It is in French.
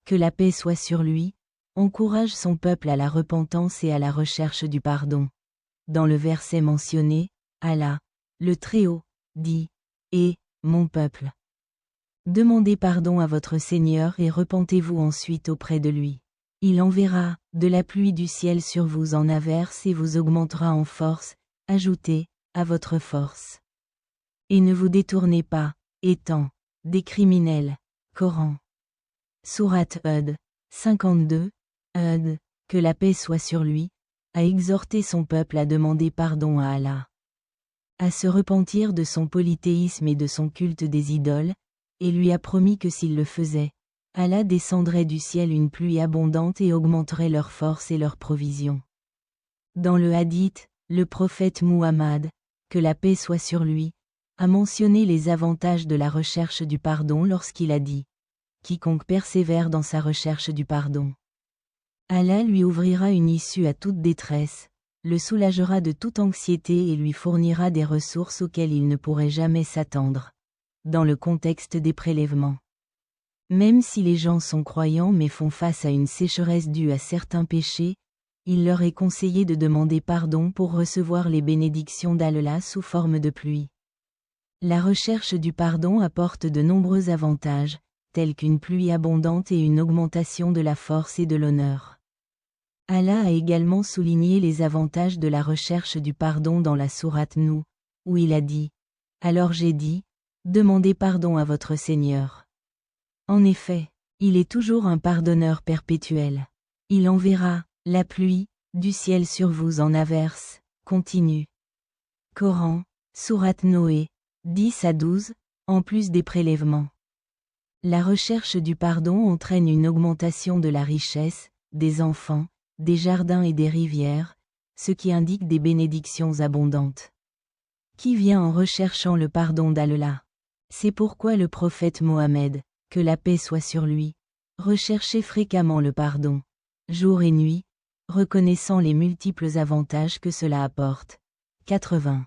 Que la paix soit sur lui, encourage son peuple à la repentance et à la recherche du pardon. Dans le verset mentionné, Allah, le Très-Haut, dit « Et, mon peuple, demandez pardon à votre Seigneur et repentez-vous ensuite auprès de lui. Il enverra de la pluie du ciel sur vous en averse et vous augmentera en force, ajoutez à votre force. Et ne vous détournez pas, étant des criminels. » Coran. Sourate Hud, 52, Hud, que la paix soit sur lui, a exhorté son peuple à demander pardon à Allah, à se repentir de son polythéisme et de son culte des idoles, et lui a promis que s'il le faisait, Allah descendrait du ciel une pluie abondante et augmenterait leur force et leur provision. Dans le hadith, le prophète Muhammad, que la paix soit sur lui, a mentionné les avantages de la recherche du pardon lorsqu'il a dit « Quiconque persévère dans sa recherche du pardon, Allah lui ouvrira une issue à toute détresse, le soulagera de toute anxiété et lui fournira des ressources auxquelles il ne pourrait jamais s'attendre. » Dans le contexte des prélèvements. Même si les gens sont croyants mais font face à une sécheresse due à certains péchés, il leur est conseillé de demander pardon pour recevoir les bénédictions d'Allah sous forme de pluie. La recherche du pardon apporte de nombreux avantages, tels qu'une pluie abondante et une augmentation de la force et de l'honneur. Allah a également souligné les avantages de la recherche du pardon dans la sourate Nuh, où il a dit « Alors j'ai dit, demandez pardon à votre Seigneur. En effet, il est toujours un pardonneur perpétuel. Il enverra la pluie du ciel sur vous en averse, continue. » Coran, sourate Noé, 10 à 12, en plus des prélèvements. La recherche du pardon entraîne une augmentation de la richesse, des enfants, des jardins et des rivières, ce qui indique des bénédictions abondantes. Qui vient en recherchant le pardon d'Allah? C'est pourquoi le prophète Mohammed, que la paix soit sur lui, recherchait fréquemment le pardon, jour et nuit, reconnaissant les multiples avantages que cela apporte. 80.